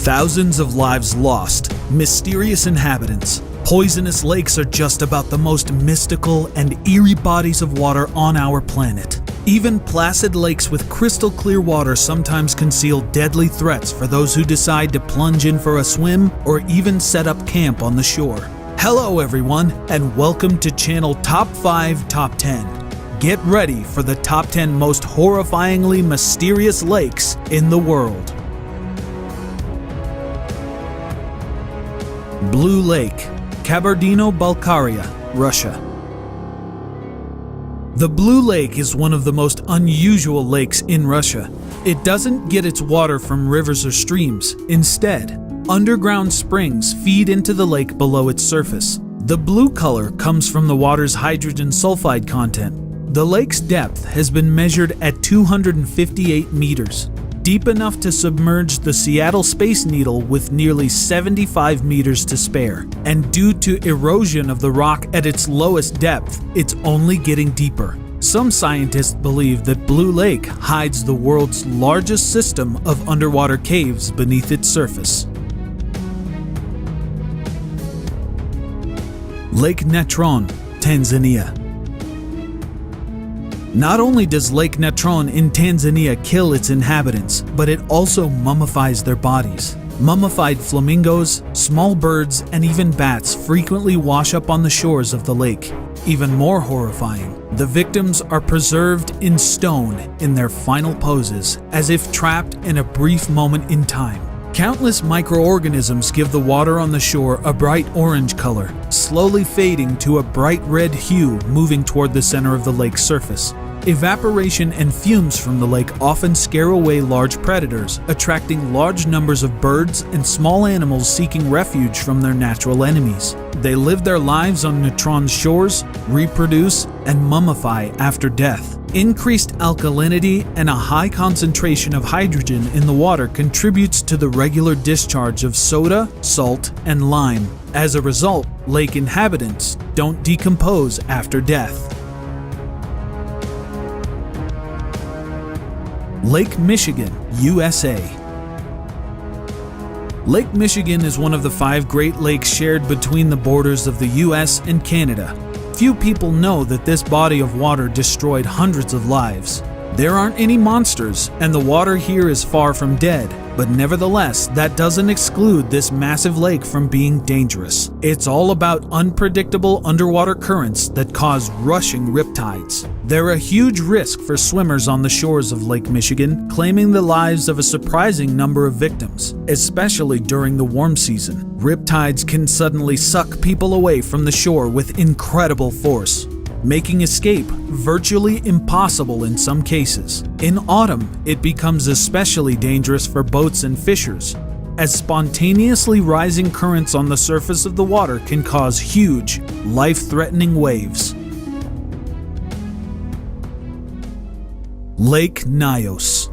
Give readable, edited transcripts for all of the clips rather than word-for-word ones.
Thousands of lives lost, mysterious inhabitants. Poisonous lakes are just about the most mystical and eerie bodies of water on our planet. Even placid lakes with crystal clear water sometimes conceal deadly threats for those who decide to plunge in for a swim or even set up camp on the shore. Hello everyone, and welcome to Channel Top 5 Top 10. Get ready for the top 10 most horrifyingly mysterious lakes in the world. Blue Lake, Kabardino-Balkaria, Russia. The Blue Lake is one of the most unusual lakes in Russia. It doesn't get its water from rivers or streams. Instead, underground springs feed into the lake below its surface. The blue color comes from the water's hydrogen sulfide content. The lake's depth has been measured at 258 meters, deep enough to submerge the Seattle Space Needle with nearly 75 meters to spare. And due to erosion of the rock at its lowest depth, it's only getting deeper. Some scientists believe that Blue Lake hides the world's largest system of underwater caves beneath its surface. Lake Natron, Tanzania. Not only does Lake Natron in Tanzania kill its inhabitants, but it also mummifies their bodies. Mummified flamingos, small birds, and even bats frequently wash up on the shores of the lake. Even more horrifying, the victims are preserved in stone in their final poses, as if trapped in a brief moment in time. Countless microorganisms give the water on the shore a bright orange color, slowly fading to a bright red hue moving toward the center of the lake's surface. Evaporation and fumes from the lake often scare away large predators, attracting large numbers of birds and small animals seeking refuge from their natural enemies. They live their lives on Natron's shores, reproduce, and mummify after death. Increased alkalinity and a high concentration of hydrogen in the water contributes to the regular discharge of soda, salt, and lime. As a result, lake inhabitants don't decompose after death. Lake Michigan, USA. Lake Michigan is one of the 5 Great Lakes shared between the borders of the US and Canada. Few people know that this body of water destroyed hundreds of lives. There aren't any monsters, and the water here is far from dead, but nevertheless, that doesn't exclude this massive lake from being dangerous. It's all about unpredictable underwater currents that cause rushing riptides. They're a huge risk for swimmers on the shores of Lake Michigan, claiming the lives of a surprising number of victims, especially during the warm season. Riptides can suddenly suck people away from the shore with incredible force, making escape virtually impossible in some cases. In autumn, it becomes especially dangerous for boats and fishers, as spontaneously rising currents on the surface of the water can cause huge, life-threatening waves. Lake Nyos.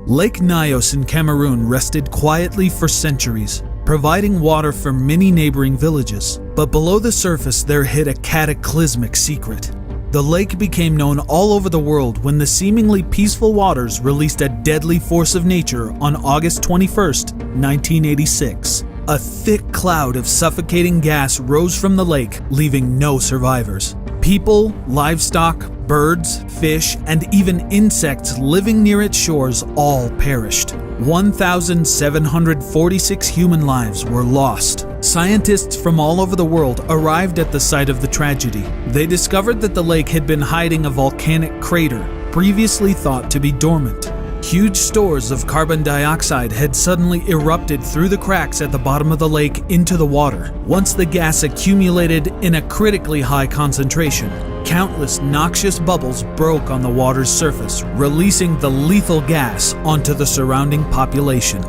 Lake Nyos in Cameroon rested quietly for centuries, providing water for many neighboring villages. But below the surface there hid a cataclysmic secret. The lake became known all over the world when the seemingly peaceful waters released a deadly force of nature on August 21st, 1986. A thick cloud of suffocating gas rose from the lake, leaving no survivors. People, livestock, birds, fish, and even insects living near its shores all perished. 1,746 human lives were lost. Scientists from all over the world arrived at the site of the tragedy. They discovered that the lake had been hiding a volcanic crater, previously thought to be dormant. Huge stores of carbon dioxide had suddenly erupted through the cracks at the bottom of the lake into the water. Once the gas accumulated in a critically high concentration, countless noxious bubbles broke on the water's surface, releasing the lethal gas onto the surrounding population.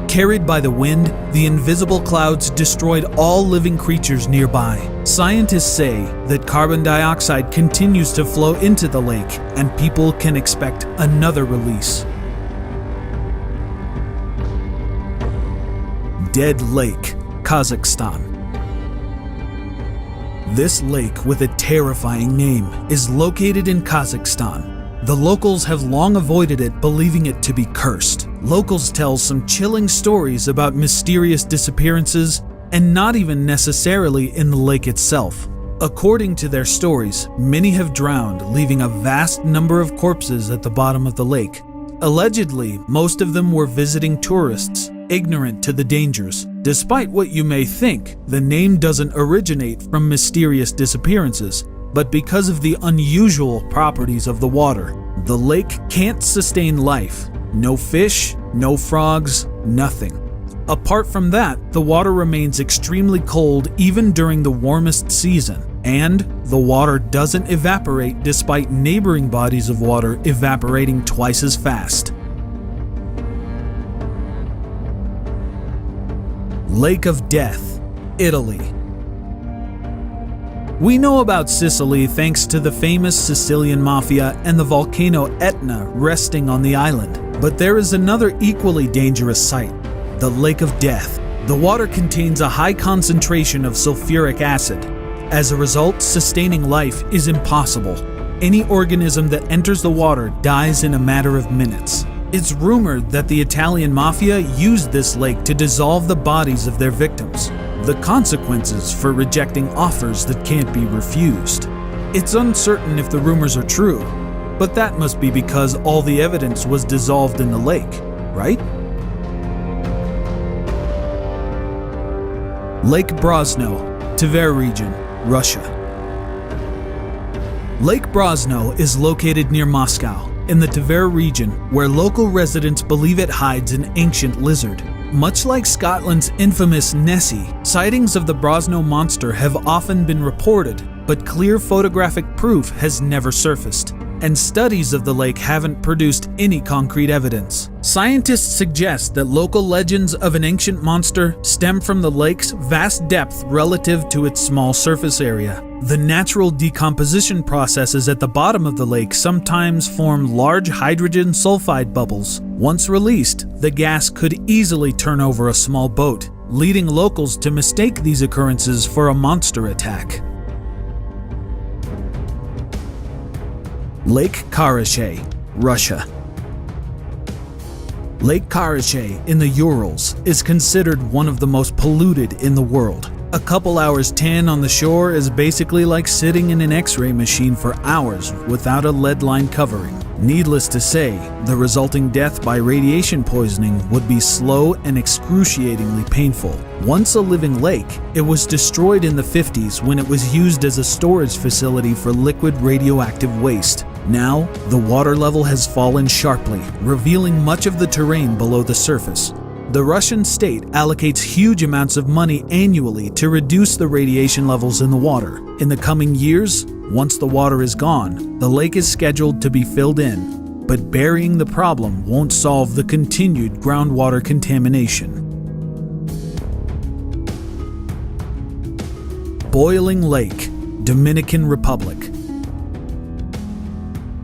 Carried by the wind, the invisible clouds destroyed all living creatures nearby. Scientists say that carbon dioxide continues to flow into the lake, and people can expect another release. Dead Lake, Kazakhstan. This lake, with a terrifying name, is located in Kazakhstan. The locals have long avoided it, believing it to be cursed. Locals tell some chilling stories about mysterious disappearances, and not even necessarily in the lake itself. According to their stories, many have drowned, leaving a vast number of corpses at the bottom of the lake. Allegedly, most of them were visiting tourists, ignorant to the dangers. Despite what you may think, the name doesn't originate from mysterious disappearances, but because of the unusual properties of the water. The lake can't sustain life. No fish, no frogs, nothing. Apart from that, the water remains extremely cold even during the warmest season, and the water doesn't evaporate despite neighboring bodies of water evaporating twice as fast. Lake of Death, Italy. We know about Sicily thanks to the famous Sicilian Mafia and the volcano Etna resting on the island. But there is another equally dangerous site, the Lake of Death. The water contains a high concentration of sulfuric acid. As a result, sustaining life is impossible. Any organism that enters the water dies in a matter of minutes. It's rumored that the Italian Mafia used this lake to dissolve the bodies of their victims. The consequences for rejecting offers that can't be refused. It's uncertain if the rumors are true, but that must be because all the evidence was dissolved in the lake, right? Lake Brosno, Tver region, Russia. Lake Brosno is located near Moscow, in the Tver region, where local residents believe it hides an ancient lizard. Much like Scotland's infamous Nessie, sightings of the Brosno monster have often been reported, but clear photographic proof has never surfaced, and studies of the lake haven't produced any concrete evidence. Scientists suggest that local legends of an ancient monster stem from the lake's vast depth relative to its small surface area. The natural decomposition processes at the bottom of the lake sometimes form large hydrogen sulfide bubbles. Once released, the gas could easily turn over a small boat, leading locals to mistake these occurrences for a monster attack. Lake Karachay, Russia. Lake Karachay in the Urals is considered one of the most polluted in the world. A couple hours tan on the shore is basically like sitting in an X-ray machine for hours without a lead line covering. Needless to say, the resulting death by radiation poisoning would be slow and excruciatingly painful. Once a living lake, it was destroyed in the 50s when it was used as a storage facility for liquid radioactive waste. Now, the water level has fallen sharply, revealing much of the terrain below the surface. The Russian state allocates huge amounts of money annually to reduce the radiation levels in the water. In the coming years, once the water is gone, the lake is scheduled to be filled in, but burying the problem won't solve the continued groundwater contamination. Boiling Lake, Dominican Republic.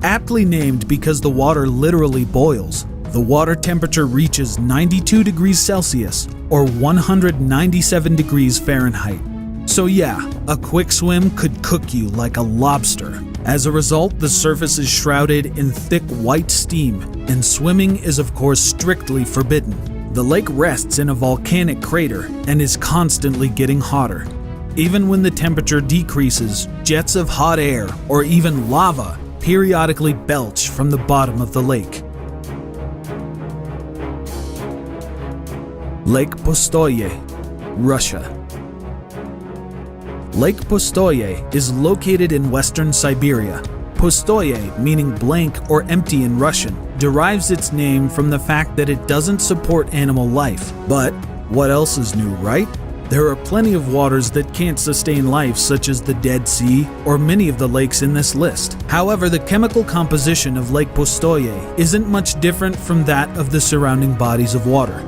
Aptly named because the water literally boils, the water temperature reaches 92 degrees Celsius or 197 degrees Fahrenheit. So yeah, a quick swim could cook you like a lobster. As a result, the surface is shrouded in thick white steam, and swimming is of course strictly forbidden. The lake rests in a volcanic crater and is constantly getting hotter. Even when the temperature decreases, jets of hot air or even lava periodically belch from the bottom of the lake. Lake Pustoye, Russia. Lake Pustoye is located in western Siberia. Pustoye, meaning blank or empty in Russian, derives its name from the fact that it doesn't support animal life. But what else is new, right? There are plenty of waters that can't sustain life, such as the Dead Sea or many of the lakes in this list. However, the chemical composition of Lake Pustoye isn't much different from that of the surrounding bodies of water.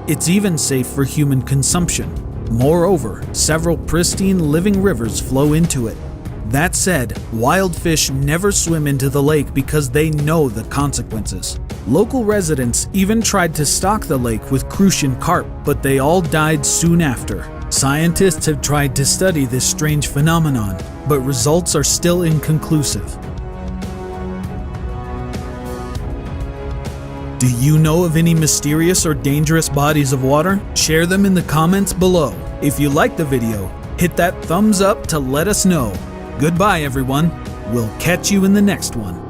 It's even safe for human consumption. Moreover, several pristine living rivers flow into it. That said, wild fish never swim into the lake because they know the consequences. Local residents even tried to stock the lake with crucian carp, but they all died soon after. Scientists have tried to study this strange phenomenon, but results are still inconclusive. Do Do you know of any mysterious or dangerous bodies of water? Share them in the comments below. If you liked the video, hit that thumbs up to let us know. Goodbye everyone. We'll catch you in the next one.